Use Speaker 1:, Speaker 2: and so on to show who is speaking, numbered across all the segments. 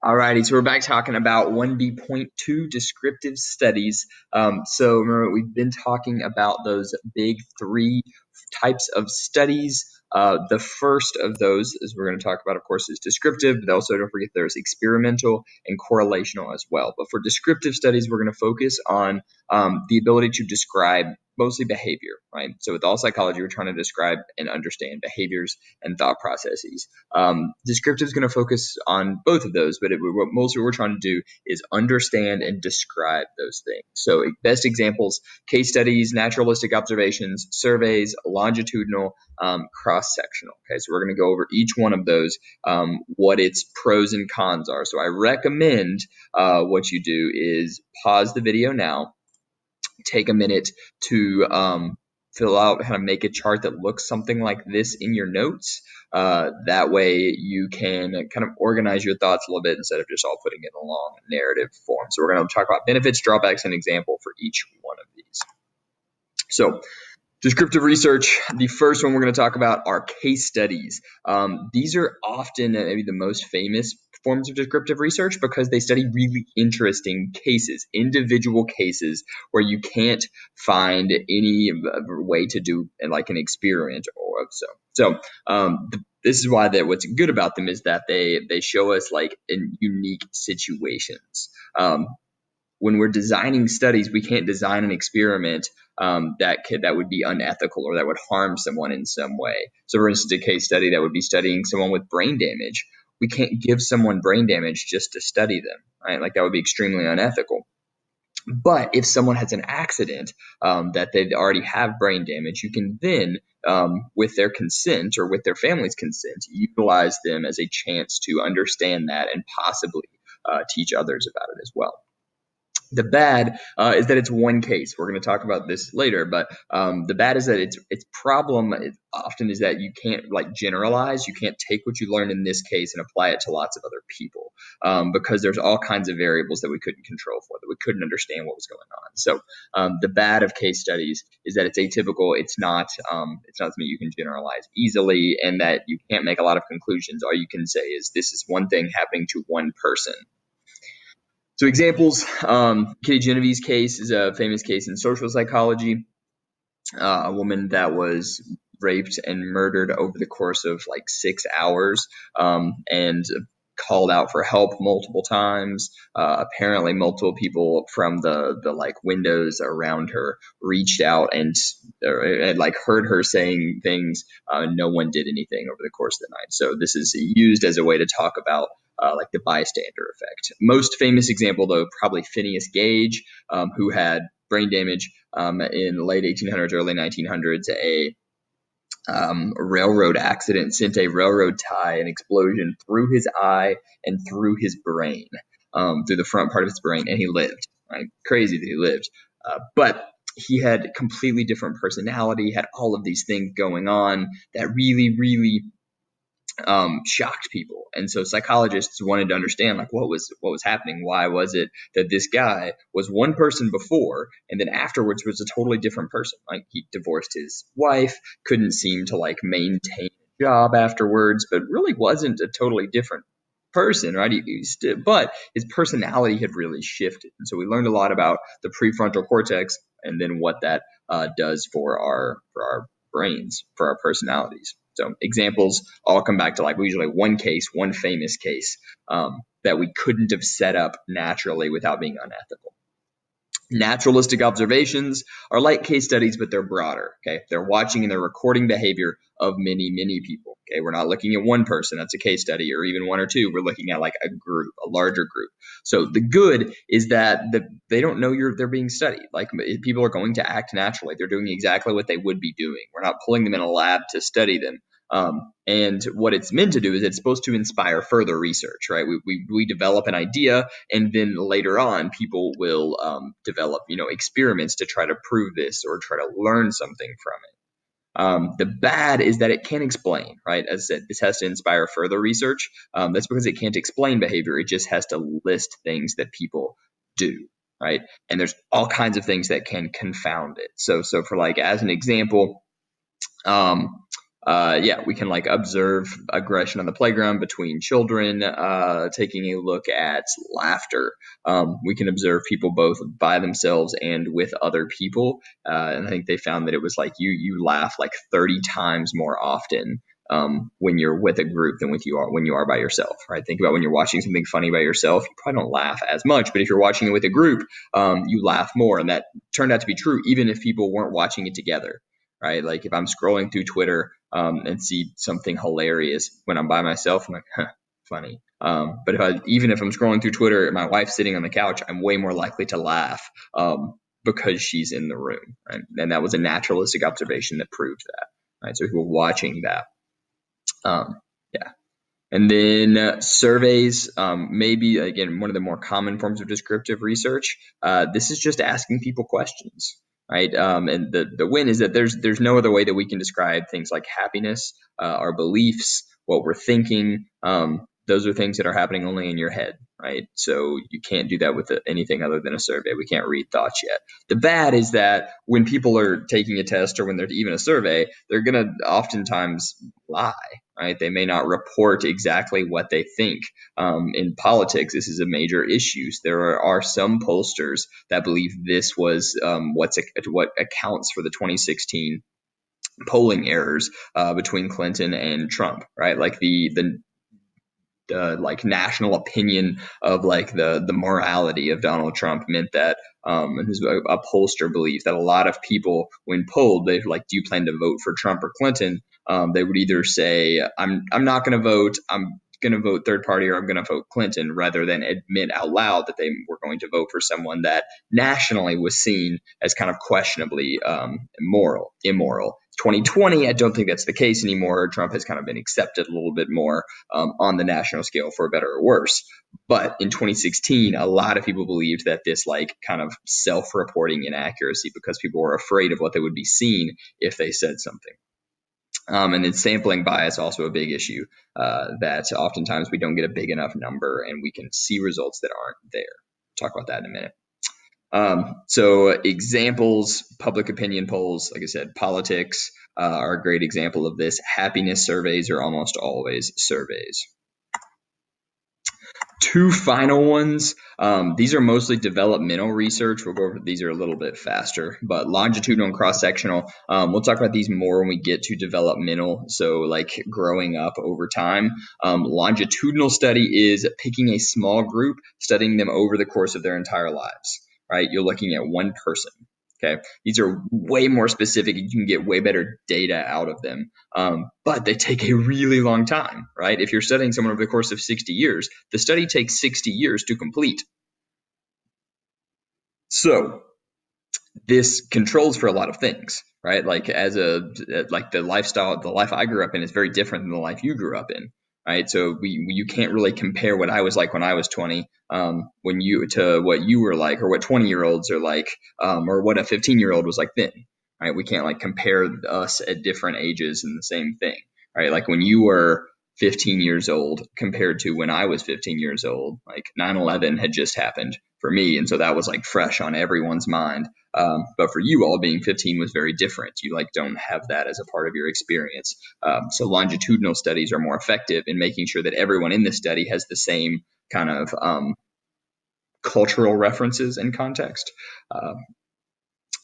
Speaker 1: Alrighty, so we're back talking about 1b.2 descriptive studies. So remember, we've been talking about those big three types of studies. The first of those, as we're going to talk about, of course, is descriptive, but also don't forget there's experimental and correlational as well. But for descriptive studies, we're going to focus on the ability to describe mostly behavior, right? So with all psychology, we're trying to describe and understand behaviors and thought processes. Descriptive is going to focus on both of those, but mostly what we're trying to do is understand and describe those things. So best examples, case studies, naturalistic observations, surveys, longitudinal, cross-sectional. Okay, so we're going to go over each one of those, what its pros and cons are. So I recommend what you do is pause the video now, take a minute to fill out, kind of make a chart that looks something like this in your notes. That way you can kind of organize your thoughts a little bit instead of just all putting it in a long narrative form. So we're going to talk about benefits, drawbacks, and example for each one of these. So descriptive research, the first one we're going to talk about are case studies. These are often maybe the most famous forms of descriptive research because they study really interesting cases, individual cases where you can't find any way to do like an experiment or so. This is why what's good about them is that they show us like in unique situations. When we're designing studies, we can't design an experiment that would be unethical or that would harm someone in some way. So, for instance, a case study that would be studying someone with brain damage. We can't give someone brain damage just to study them, right? Like that would be extremely unethical. But if someone has an accident that they already have brain damage, you can then, with their consent or with their family's consent, utilize them as a chance to understand that and possibly teach others about it as well. The bad is that it's one case. We're going to talk about this later, but the bad is that its problem often is that you can't like generalize. You can't take what you learned in this case and apply it to lots of other people because there's all kinds of variables that we couldn't control for, that we couldn't understand what was going on. So the bad of case studies is that it's atypical. It's not something you can generalize easily, and that you can't make a lot of conclusions. All you can say is this is one thing happening to one person. So examples, Kitty Genevieve's case is a famous case in social psychology. A woman that was raped and murdered over the course of like 6 hours and called out for help multiple times. Apparently multiple people from the like windows around her reached out and like heard her saying things. No one did anything over the course of the night. So this is used as a way to talk about like the bystander effect. Most famous example, though, probably Phineas Gage, who had brain damage in the late 1800s, early 1900s. A railroad accident sent a railroad tie, an explosion through his eye and through his brain, through the front part of his brain, and he lived. Right? Crazy that he lived. But he had completely different personality, had all of these things going on that really, really shocked people. And so psychologists wanted to understand like what was happening. Why was it that this guy was one person before and then afterwards was a totally different person? Like he divorced his wife, couldn't seem to like maintain a job afterwards, but really wasn't a totally different person, right? But his personality had really shifted. And so we learned a lot about the prefrontal cortex and then what that does for our brains, for our personalities. So examples all come back to like usually one case, one famous case that we couldn't have set up naturally without being unethical. Naturalistic observations are like case studies, but they're broader. Okay, they're watching and they're recording behavior of many, many people. Okay, we're not looking at one person, that's a case study, or even one or two. We're looking at like a group, a larger group. So the good is that they don't know they're being studied. Like people are going to act naturally. They're doing exactly what they would be doing. We're not pulling them in a lab to study them. And what it's meant to do is it's supposed to inspire further research, right? We develop an idea, and then later on, people will develop, experiments to try to prove this or try to learn something from it. The bad is that it can't explain, right? As I said, this has to inspire further research. That's because it can't explain behavior. It just has to list things that people do, right? And there's all kinds of things that can confound it. So for like, as an example, yeah, we can like observe aggression on the playground between children, taking a look at laughter. We can observe people both by themselves and with other people. And I think they found that it was like you laugh like 30 times more often when you're with a group than when you are by yourself, right? Think about when you're watching something funny by yourself, you probably don't laugh as much, but if you're watching it with a group, you laugh more. And that turned out to be true even if people weren't watching it together, right? Like if I'm scrolling through Twitter and see something hilarious when I'm by myself, I'm like, huh, funny. But even if I'm scrolling through Twitter and my wife's sitting on the couch, I'm way more likely to laugh because she's in the room, right? And that was a naturalistic observation that proved that, right? So people watching that. Yeah. And then surveys, maybe again one of the more common forms of descriptive research. This is just asking people questions, right? And the win is that there's no other way that we can describe things like happiness, our beliefs, what we're thinking. Those are things that are happening only in your head, right? So you can't do that with anything other than a survey. We can't read thoughts yet. The bad is that when people are taking a test or when they're even a survey, they're gonna oftentimes lie, right? They may not report exactly what they think. In politics, this is a major issue. There are some pollsters that believe this was what accounts for the 2016 polling errors between Clinton and Trump, right? Like the like national opinion of like the morality of Donald Trump meant that and a pollster believes that a lot of people when polled they're like, do you plan to vote for Trump or Clinton? They would either say I'm not going to vote, I'm going to vote third party, or I'm going to vote Clinton, rather than admit out loud that they were going to vote for someone that nationally was seen as kind of questionably immoral. 2020, I don't think that's the case anymore. Trump has kind of been accepted a little bit more on the national scale, for better or worse. But in 2016, a lot of people believed that this like kind of self-reporting inaccuracy, because people were afraid of what they would be seen if they said something. And then sampling bias, also a big issue, that oftentimes we don't get a big enough number and we can see results that aren't there. Talk about that in a minute. So examples, public opinion polls, like I said, politics are a great example of this. Happiness surveys are almost always surveys. Two final ones. These are mostly developmental research. We'll go over these are a little bit faster, but longitudinal and cross-sectional. We'll talk about these more when we get to developmental. So like growing up over time. Longitudinal study is picking a small group, studying them over the course of their entire lives, right? You're looking at one person. Okay, these are way more specific. You can get way better data out of them, but they take a really long time, right? If you're studying someone over the course of 60 years, the study takes 60 years to complete. So this controls for a lot of things, right? Like the life I grew up in is very different than the life you grew up in, right? So you can't really compare what I was like when I was 20, to what you were like, or what 20-year-olds are like, or what a 15-year-old was like then, right? We can't like compare us at different ages in the same thing, right? Like when you were 15 years old compared to when I was 15 years old, like 9/11 had just happened for me, and so that was like fresh on everyone's mind. But for you all, being 15 was very different. You like don't have that as a part of your experience. So longitudinal studies are more effective in making sure that everyone in the study has the same kind of cultural references and context.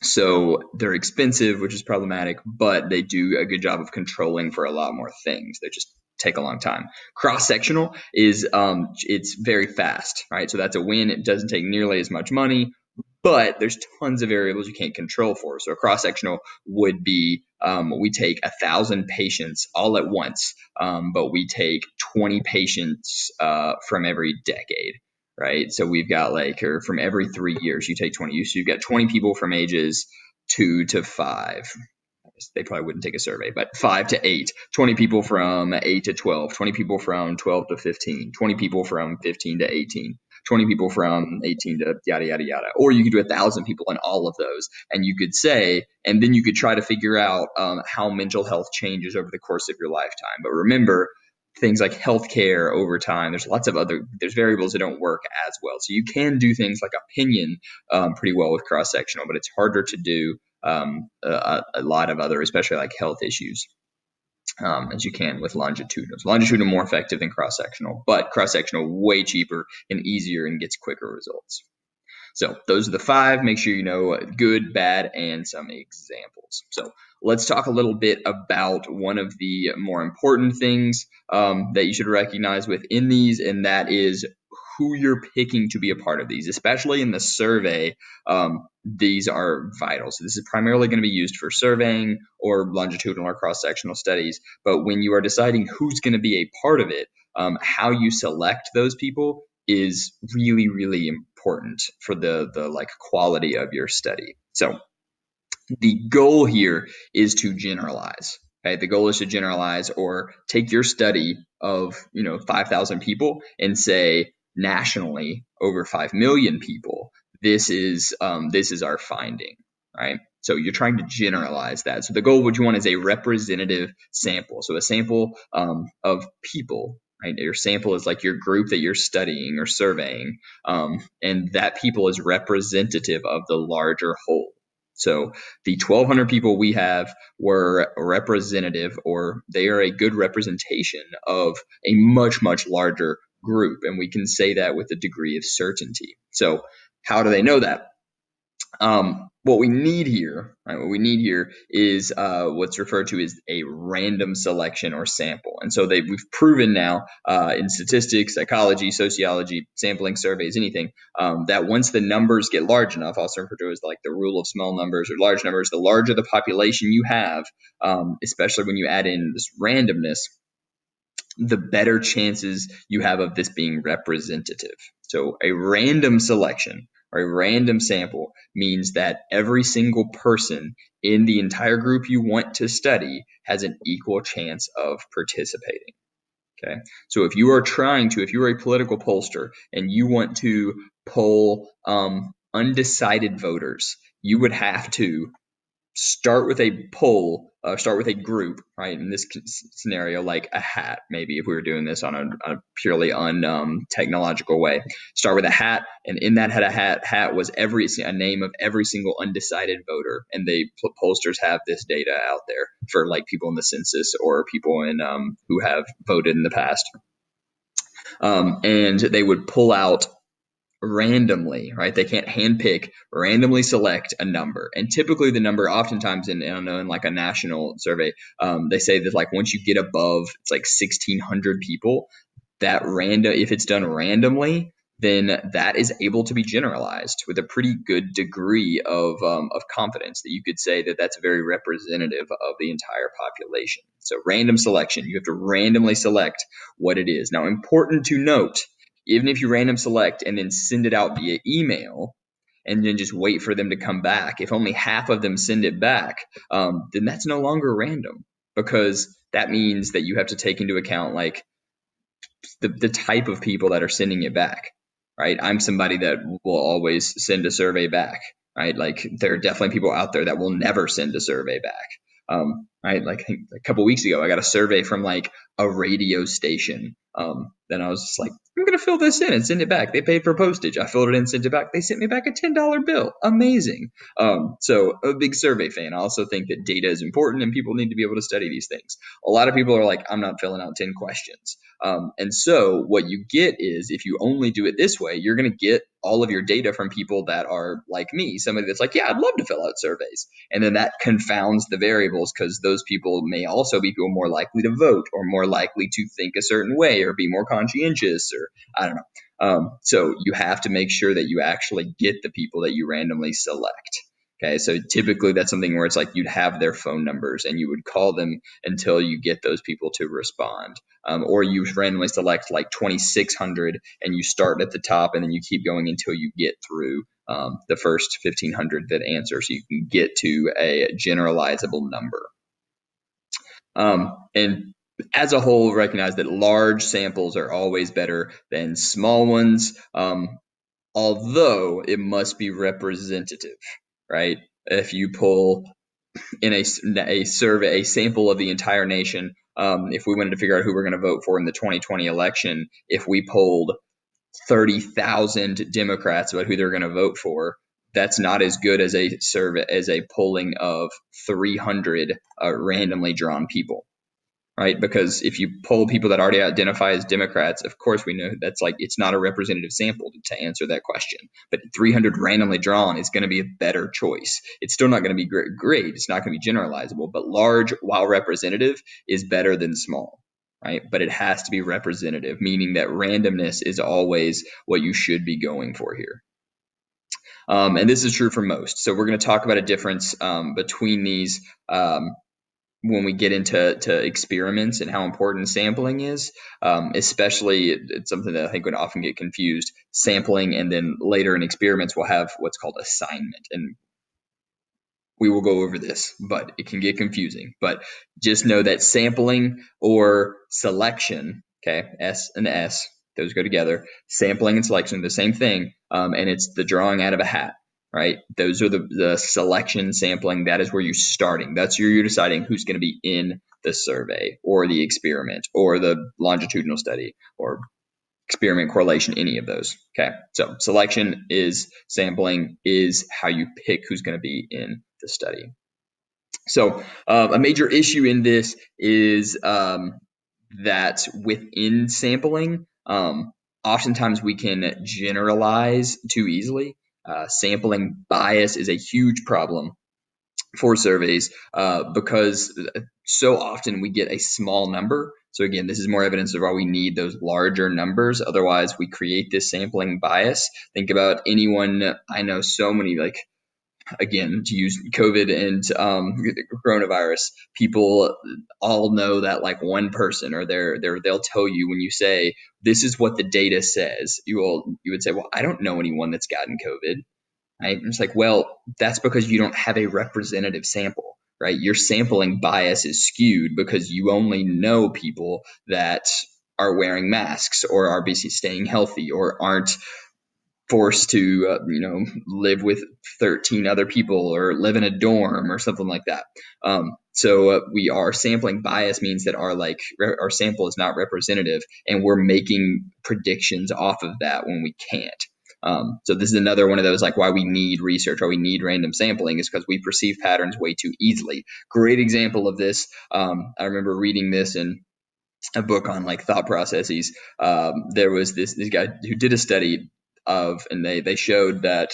Speaker 1: So they're expensive, which is problematic, but they do a good job of controlling for a lot more things. They just take a long time. Cross-sectional is it's very fast, right? So that's a win. It doesn't take nearly as much money, but there's tons of variables you can't control for. So a cross-sectional would be we take 1,000 patients all at once, but we take 20 patients from every decade, right? So we've got or from every 3 years, you take 20. So you've got 20 people from ages 2 to 5. They probably wouldn't take a survey, but 5 to 8, 20 people from 8 to 12, 20 people from 12 to 15, 20 people from 15 to 18, 20 people from 18 to yada, yada, yada. Or you could do 1,000 people in all of those. And you could say, and then you could try to figure out how mental health changes over the course of your lifetime. But remember, things like healthcare over time, there's variables that don't work as well. So you can do things like opinion pretty well with cross-sectional, but it's harder to do a lot of other, especially like health issues. as you can with longitudinal. So longitudinal more effective than cross-sectional, but cross-sectional way cheaper and easier and gets quicker results. So those are the 5. Make sure you know good, bad, and some examples. So let's talk a little bit about one of the more important things that you should recognize within these, and that is who you're picking to be a part of these, especially in the survey. These are vital. So this is primarily going to be used for surveying or longitudinal or cross-sectional studies. But when you are deciding who's going to be a part of it, how you select those people is really, really important for the like quality of your study. So the goal here is to generalize. Okay, the goal is to generalize or take your study of 5,000 people and say nationally over 5 million people. This is our finding, right? So you're trying to generalize that. So the goal, what you want is a representative sample. So a sample of people, right? Your sample is like your group that you're studying or surveying, and that people is representative of the larger whole. So the 1,200 people we have were representative, or they are a good representation of a much, much larger group. And we can say that with a degree of certainty. So how do they know that? What we need here, right, is what's referred to as a random selection or sample. And so we've proven now in statistics, psychology, sociology, sampling surveys, anything, that once the numbers get large enough, also referred to as like the rule of small numbers or large numbers, the larger the population you have, especially when you add in this randomness, the better chances you have of this being representative. So a random selection or a random sample means that every single person in the entire group you want to study has an equal chance of participating. Okay. So if you're a political pollster and you want to poll undecided voters, you would have to start with a group, right? In this scenario, like a hat, maybe if we were doing this on a purely technological way. Start with a hat, and in that hat was a name of every single undecided voter, and pollsters have this data out there for like people in the census or people in who have voted in the past, and they would pull out randomly, right? They can't handpick, randomly select a number. And typically the number, oftentimes in like a national survey, they say that like once you get above, it's like 1,600 people, if it's done randomly, then that is able to be generalized with a pretty good degree of confidence that you could say that that's very representative of the entire population. So random selection, you have to randomly select what it is. Now, important to note, even if you random select and then send it out via email and then just wait for them to come back, if only half of them send it back, then that's no longer random, because that means that you have to take into account like the type of people that are sending it back, right? I'm somebody that will always send a survey back, right? Like there are definitely people out there that will never send a survey back. Right? Like I think a couple weeks ago, I got a survey from like a radio station. Then I was just like, I'm going to fill this in and send it back. They paid for postage. I filled it in, sent it back. They sent me back a $10 bill. Amazing. So I'm a big survey fan. I also think that data is important and people need to be able to study these things. A lot of people are like, I'm not filling out 10 questions. And so what you get is, if you only do it this way, you're going to get all of your data from people that are like me, somebody that's like, yeah, I'd love to fill out surveys. And then that confounds the variables, because those people may also be people more likely to vote or more likely to think a certain way or be more conscientious, or I don't know. So you have to make sure that you actually get the people that you randomly select. Okay, so typically that's something where it's like you'd have their phone numbers and you would call them until you get those people to respond. Or you randomly select like 2,600 and you start at the top and then you keep going until you get through the first 1,500 that answer, so you can get to a generalizable number. And as a whole, recognize that large samples are always better than small ones, although it must be representative, right? If you pull in a survey, a sample of the entire nation, if we wanted to figure out who we're going to vote for in the 2020 election, if we polled 30,000 Democrats about who they're going to vote for, that's not as good as a survey, as a polling of 300 randomly drawn people. right? Because if you poll people that already identify as Democrats, of course we know that's like it's not a representative sample to answer that question. But 300 randomly drawn is going to be a better choice. It's still not going to be great. It's not going to be generalizable, but large, while representative, is better than small, right? But it has to be representative, meaning that randomness is always what you should be going for here. And this is true for most. So we're going to talk about a difference between these when we get into experiments and how important sampling is. Especially, it's something that I think would often get confused. Sampling, and then later in experiments, we'll have what's called assignment. And we will go over this, but it can get confusing. But just know that sampling or selection, okay, S and S, those go together. Sampling and selection, the same thing, and it's the drawing out of a hat, right? Those are the selection, sampling. That is where you're starting. That's where you're deciding who's going to be in the survey or the experiment or the longitudinal study or experiment correlation, any of those. Okay, so selection is sampling is how you pick who's going to be in the study. So a major issue in this is that within sampling, oftentimes we can generalize too easily. Sampling bias is a huge problem for surveys because so often we get a small number. So again, this is more evidence of why we need those larger numbers. Otherwise, we create this sampling bias. Think about anyone. I know so many, like, again, to use COVID and coronavirus, people all know that like one person, or they'll tell you when you say this is what the data says, you would say, well, I don't know anyone that's gotten COVID. Right? It's like, well, that's because you don't have a representative sample, right? Your sampling bias is skewed because you only know people that are wearing masks or are basically staying healthy or aren't forced to, live with 13 other people or live in a dorm or something like that. So our sampling bias means that our sample is not representative, and we're making predictions off of that when we can't. So this is another one of those, like, why we need research, why we need random sampling, is because we perceive patterns way too easily. Great example of this. I remember reading this in a book on like thought processes. There was this guy who did a study and they showed that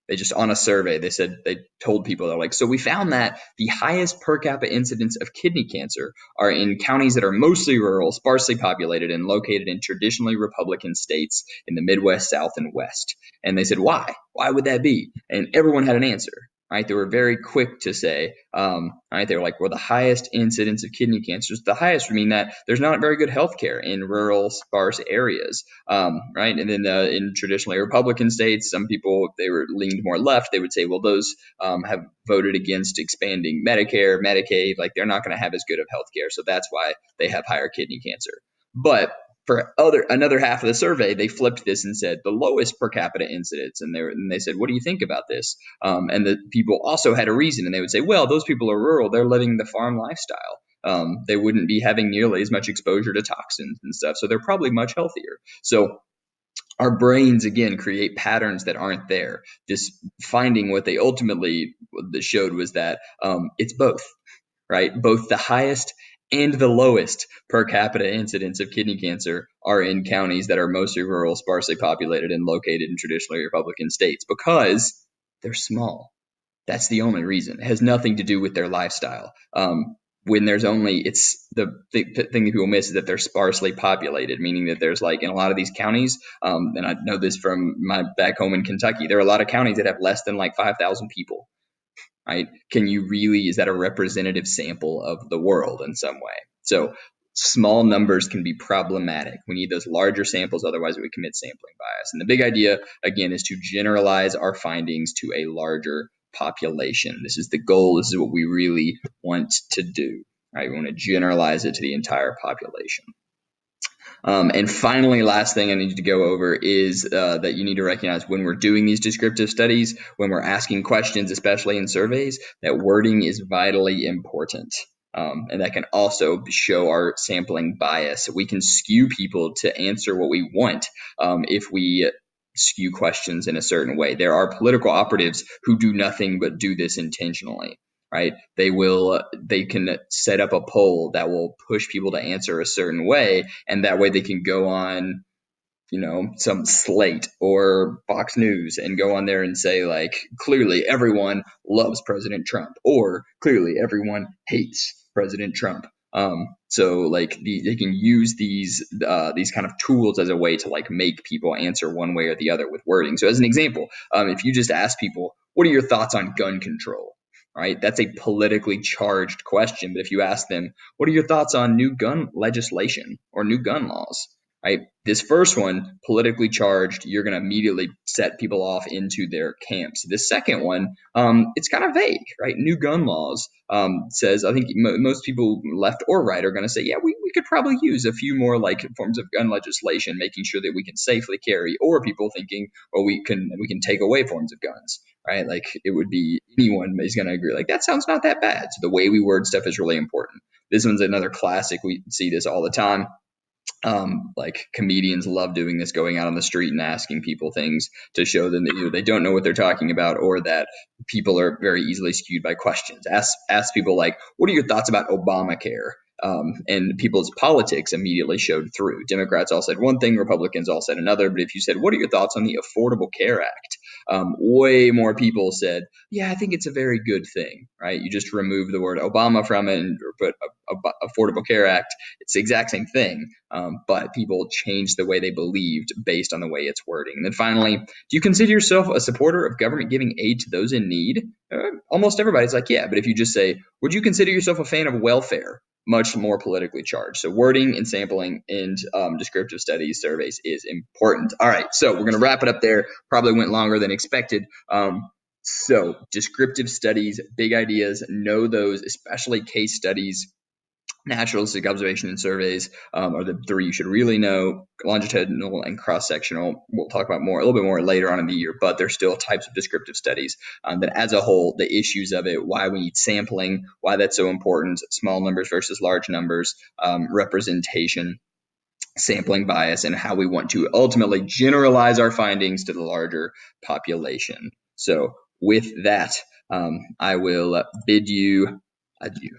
Speaker 1: they just, on a survey, they told people, they're like, so we found that the highest per capita incidence of kidney cancer are in counties that are mostly rural, sparsely populated, and located in traditionally Republican states in the Midwest, South, and West. And they said, why? Why would that be? And everyone had an answer. Right, they were very quick to say, right, they were like, well, the highest incidence of kidney cancer is the highest, meaning that there's not very good health care in rural, sparse areas, right? And then in traditionally Republican states, some people, they were leaned more left. They would say, well, those have voted against expanding Medicare, Medicaid, like they're not going to have as good of health care, so that's why they have higher kidney cancer. But for another half of the survey, they flipped this and said the lowest per capita incidence, and they said, what do you think about this? And the people also had a reason, and they would say, well, those people are rural, they're living the farm lifestyle. They wouldn't be having nearly as much exposure to toxins and stuff, so they're probably much healthier. So our brains, again, create patterns that aren't there. This finding, what they ultimately showed was that it's both. Right? Both the highest and the lowest per capita incidence of kidney cancer are in counties that are mostly rural, sparsely populated, and located in traditionally Republican states because they're small. That's the only reason. It has nothing to do with their lifestyle. When there's only, it's the thing that people miss is that they're sparsely populated, meaning that there's, like, in a lot of these counties, and I know this from my back home in Kentucky, there are a lot of counties that have less than like 5,000 people. Right? Is that a representative sample of the world in some way? So small numbers can be problematic. We need those larger samples, otherwise we commit sampling bias. And the big idea, again, is to generalize our findings to a larger population. This is the goal. This is what we really want to do. Right? We want to generalize it to the entire population. And finally, last thing I need to go over is that you need to recognize when we're doing these descriptive studies, when we're asking questions, especially in surveys, that wording is vitally important. And that can also show our sampling bias. We can skew people to answer what we want if we skew questions in a certain way. There are political operatives who do nothing but do this intentionally. right? They can set up a poll that will push people to answer a certain way, and that way they can go on, some Slate or Fox News and go on there and say, like, clearly everyone loves President Trump, or clearly everyone hates President Trump. So like they can use these kind of tools as a way to like make people answer one way or the other with wording. So as an example, if you just ask people, what are your thoughts on gun control? Right, that's a politically charged question. But if you ask them, what are your thoughts on new gun legislation or new gun laws? Right, this first one, politically charged, you're going to immediately set people off into their camps. This second one, it's kind of vague, right? New gun laws says, I think most people, left or right, are going to say, yeah, we could probably use a few more like forms of gun legislation, making sure that we can safely carry. Or people thinking, well, we can take away forms of guns, right? Like it would be anyone is going to agree, like that sounds not that bad. So the way we word stuff is really important. This one's another classic. We see this all the time. Like comedians love doing this, going out on the street and asking people things to show them that they don't know what they're talking about, or that people are very easily skewed by questions. Ask people like, what are your thoughts about Obamacare? And people's politics immediately showed through. Democrats all said one thing, Republicans all said another. But if you said, what are your thoughts on the Affordable Care Act? Way more people said, yeah, I think it's a very good thing, right? You just remove the word Obama from it and put Affordable Care Act. It's the exact same thing, but people changed the way they believed based on the way it's wording. And then finally, do you consider yourself a supporter of government giving aid to those in need? Almost everybody's like, yeah. But if you just say, would you consider yourself a fan of welfare? Much more politically charged. So wording and sampling in descriptive studies surveys is important. All right, so we're going to wrap it up there. Probably went longer than expected. So descriptive studies, big ideas, know those, especially case studies. Naturalistic observation and surveys are the three you should really know. Longitudinal and cross-sectional, we'll talk about a little bit more later on in the year, but they're still types of descriptive studies. That as a whole, the issues of it, why we need sampling, why that's so important, small numbers versus large numbers, representation, sampling bias, and how we want to ultimately generalize our findings to the larger population. So with that, I will bid you adieu.